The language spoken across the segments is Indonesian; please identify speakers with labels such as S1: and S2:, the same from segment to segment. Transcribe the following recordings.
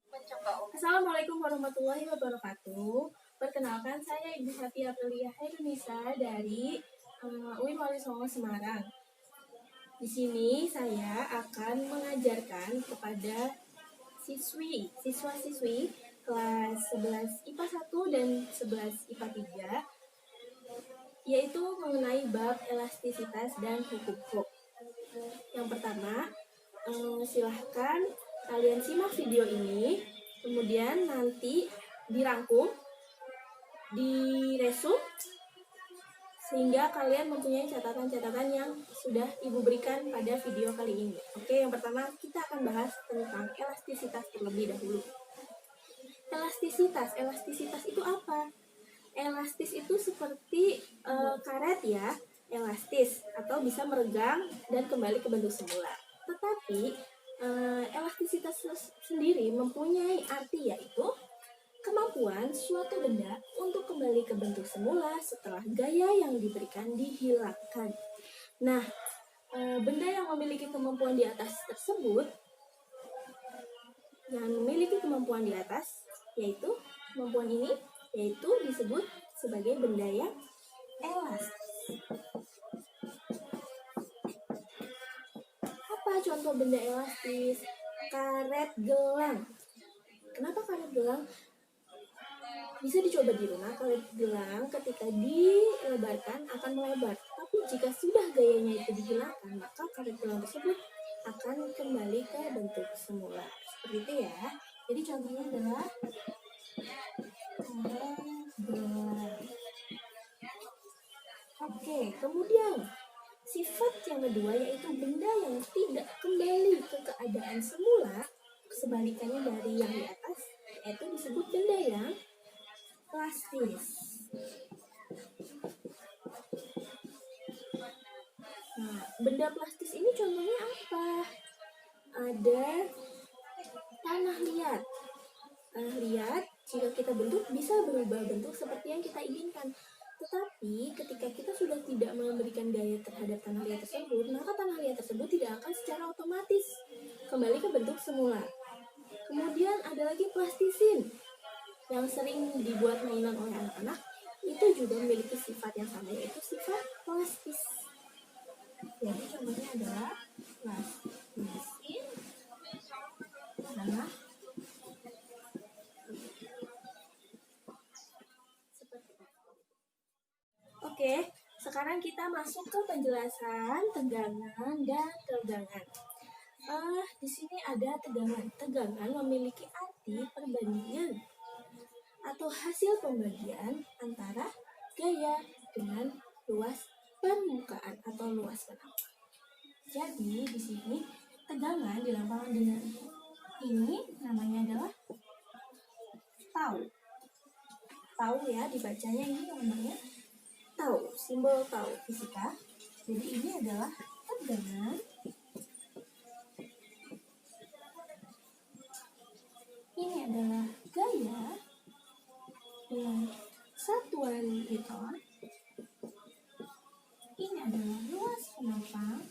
S1: Assalamualaikum warahmatullahi wabarakatuh. Perkenalkan, saya Ibu Hati Aprilia Hairunisa dari UIN Wali Songo Semarang. Di sini saya akan mengajarkan kepada siswa-siswi kelas 11 IPA 1 dan 11 IPA 3, yaitu mengenai bab elastisitas dan hukum Hooke. Yang pertama, silahkan kalian simak video ini, kemudian nanti dirangkum, diresum, sehingga kalian mempunyai catatan-catatan yang sudah Ibu berikan pada video kali ini. Oke, yang pertama kita akan bahas tentang elastisitas terlebih dahulu. Elastisitas itu apa? Elastis itu seperti karet ya, elastis atau bisa meregang dan kembali ke bentuk semula. Tetapi elastisitas sendiri mempunyai arti, yaitu kemampuan suatu benda untuk kembali ke bentuk semula setelah gaya yang diberikan dihilangkan. Nah, benda yang memiliki kemampuan di atas tersebut, yaitu kemampuan ini, yaitu disebut sebagai benda yang elastis. Apa contoh benda elastis? Karet gelang. Kenapa karet gelang? Bisa dicoba di rumah. Karet gelang ketika dilebarkan akan melebar, tapi jika sudah gayanya itu dihilangkan, maka karet gelang tersebut akan kembali ke bentuk semula. Seperti itu ya. Jadi contohnya adalah karet gelang. Oke, kemudian sifat yang kedua yaitu benda yang tidak kembali ke keadaan semula, sebalikannya dari yang di atas, yaitu disebut benda yang plastis. Nah, benda plastis ini contohnya apa? Ada tanah liat. Tanah liat jika kita bentuk bisa berubah bentuk seperti yang kita inginkan. Tetapi ketika kita sudah tidak memberikan gaya terhadap tanah liat tersebut, maka tanah liat tersebut tidak akan secara otomatis kembali ke bentuk semula. Kemudian ada lagi plastisin yang sering dibuat mainan oleh anak-anak, itu juga memiliki sifat yang sama, yaitu sifat plastis. Jadi contohnya adalah plastisin tanah. Oke, sekarang kita masuk ke penjelasan tegangan dan ketegangan. Di sini ada tegangan. Tegangan memiliki arti perbandingan atau hasil pembagian antara gaya dengan luas permukaan atau luas penampak. Jadi di sini tegangan dilambangkan dengan ini, namanya adalah tau. Tau ya, dibacanya ini namanya tau, simbol tau fisika. Jadi ini adalah tegangan. Ini adalah gaya dengan satuan Newton. Ini adalah luas penopang.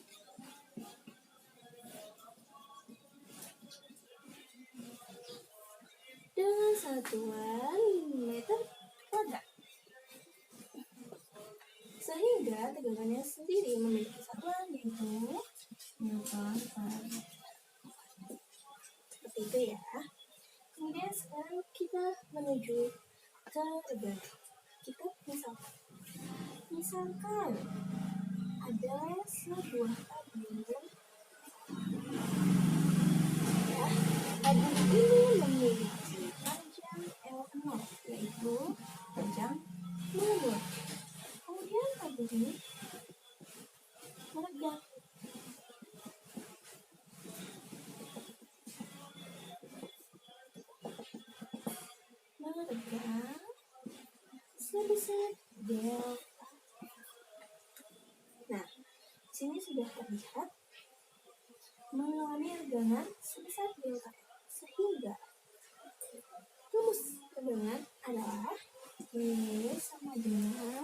S1: Dengan satuan meter kuadrat. Sehingga tegangannya sendiri memiliki satuan, yaitu Newton per meter. Seperti itu ya. Kemudian sekarang kita menuju ke tegangan. Kita misalkan ada sebuah tabung. Ya, tabung ini memiliki panjang L0, yaitu panjang mundur. Kemudian tabung ini meregang. Sebesar delta. Nah, sini sudah terlihat mengalami regangan sebesar delta, sehingga rumus tegangan adalah V sama dengan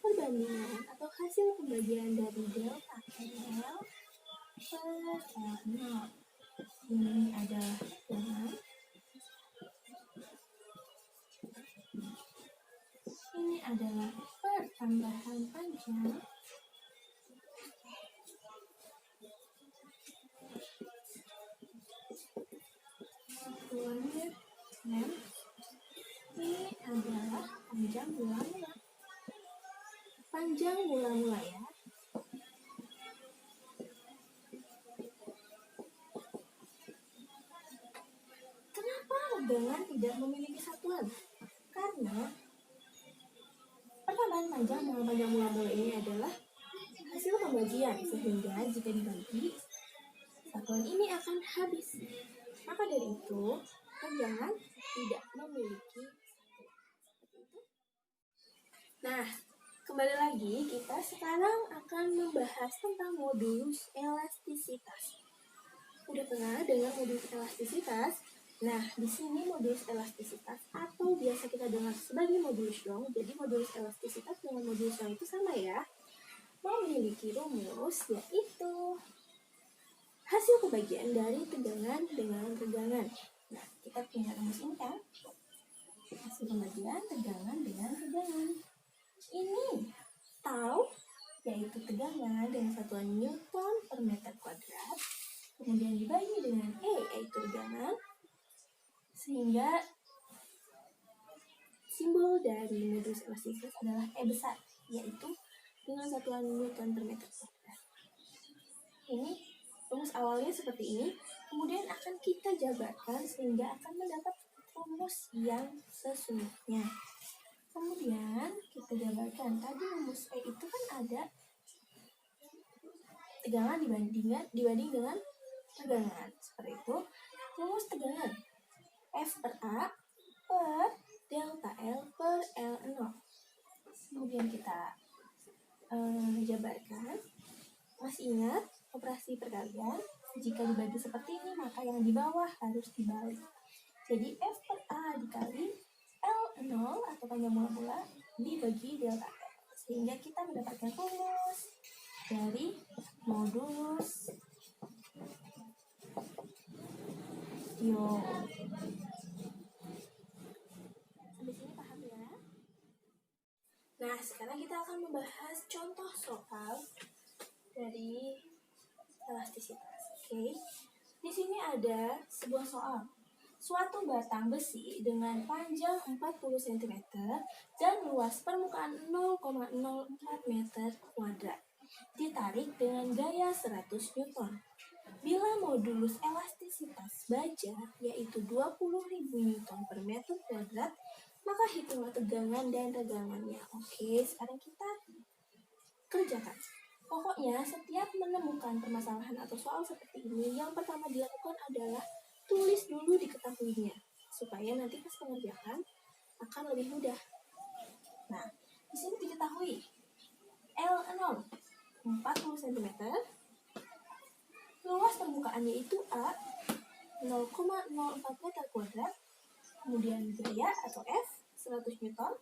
S1: perbandingan atau hasil pembagian dari delta L per L0. Ini adalah tegangan panjang mula-mula. Panjang mula-mula ya. Kenapa regangan tidak memiliki satuan? Karena pertambahan panjang dengan panjang mula-mula ini adalah hasil pembagian, sehingga jika dibagi, satuan ini akan habis. Maka dari itu, regangan tidak memiliki satuan. Nah, kembali lagi, kita sekarang akan membahas tentang modulus elastisitas. Udah pernah dengar modulus elastisitas? Nah, di sini modulus elastisitas atau biasa kita dengar sebagai modulus Young. Jadi modulus elastisitas dengan modulus Young itu sama ya. Memiliki rumus yaitu hasil pembagian dari tegangan dengan tegangan. Nah, kita punya rumus ini kan? Hasil pembagian tegangan dengan tegangan. Ini tau yaitu tegangan dengan satuan Newton per meter kuadrat, kemudian dibagi dengan E yaitu tegangan, sehingga simbol dari modulus elastisitas adalah E besar, yaitu dengan satuan Newton per meter kuadrat. Ini rumus awalnya seperti ini, kemudian akan kita jabarkan sehingga akan mendapat rumus yang sesungguhnya. Kemudian kita jabarkan, tadi rumus E itu kan ada tegangan dibanding dengan tegangan. Seperti itu, rumus tegangan F per A per delta L per L0. Kemudian kita jabarkan. Masih ingat operasi perkalian? Jika dibagi seperti ini, maka yang di bawah harus dibalik. Jadi F per A dikali L0 atau panjang mula-mula dibagi delta L. Sehingga kita mendapatkan rumus dari modulus Young. Sampai sini paham ya? Nah, sekarang kita akan membahas contoh soal dari elastisitas. Oke. Di sini ada sebuah soal. Suatu batang besi dengan panjang 40 cm dan luas permukaan 0,04 meter kuadrat ditarik dengan gaya 100 Newton. Bila modulus elastisitas baja yaitu 20.000 Newton per meter kuadrat, maka hitunglah tegangan dan tegangannya. Oke, sekarang kita kerjakan. Pokoknya setiap menemukan permasalahan atau soal seperti ini, yang pertama dilakukan adalah tulis dulu diketahuinya, supaya nanti pas pengerjaan akan lebih mudah. Nah, di sini diketahui L0 40 cm, luas permukaannya itu A 0,04 meter kuadrat, kemudian gaya atau F 100 Newton,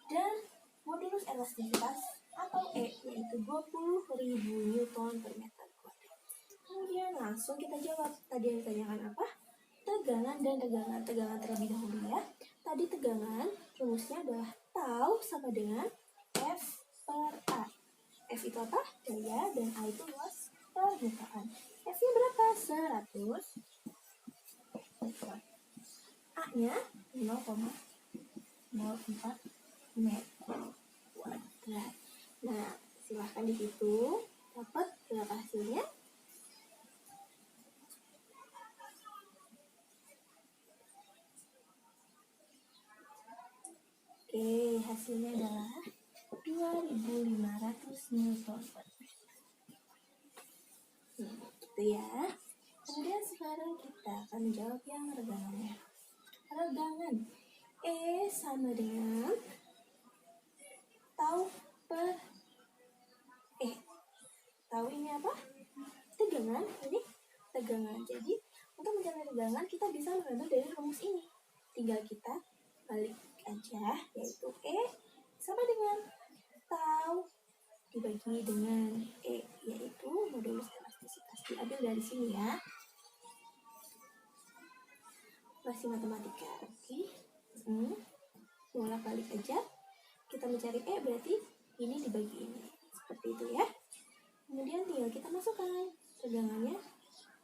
S1: dan modulus elastisitas atau E yaitu 20.000 Newton per meter kuadrat. Kemudian langsung kita jawab. Tadi yang ditanyakan apa? Tegangan dan tegangan. Tegangan terlebih dahulu ya. Tadi tegangan rumusnya adalah tau sama dengan F per A. F itu apa? Gaya, dan A itu luas permukaan. F-nya berapa? 100. A-nya 0,04 meter kuadrat. Nah, silahkan dihitung. Dapat berapa hasilnya? Oke, hasilnya adalah 2.500 Newton per meter. Gitu ya. Kemudian sekarang kita akan menjawab yang regangannya. Regangan E sama dengan tau per E. Tau ini apa? Tegangan. Ini tegangan. Jadi untuk mencari tegangan kita bisa mengambil dari rumus ini. Tinggal kita balik aja, yaitu E sama dengan tau dibagi dengan E, yaitu modulus elastisitas. Diambil dari sini ya. Operasi matematika. Oke. Bolak-balik aja. Kita mencari E berarti ini dibagi ini. Seperti itu ya. Kemudian tinggal kita masukkan tegangannya.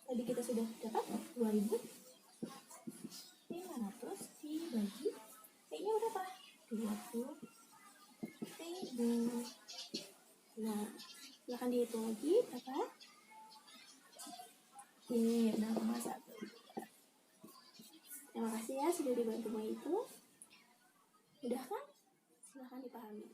S1: Tadi kita sudah dapat 2.500 dibagi E-nya berapa? 20.000. Nah, silahkan dihitung lagi berapa? Ini 0,1. Terima kasih ya sudah dibantu itu. Udah kan? Silahkan dipahami.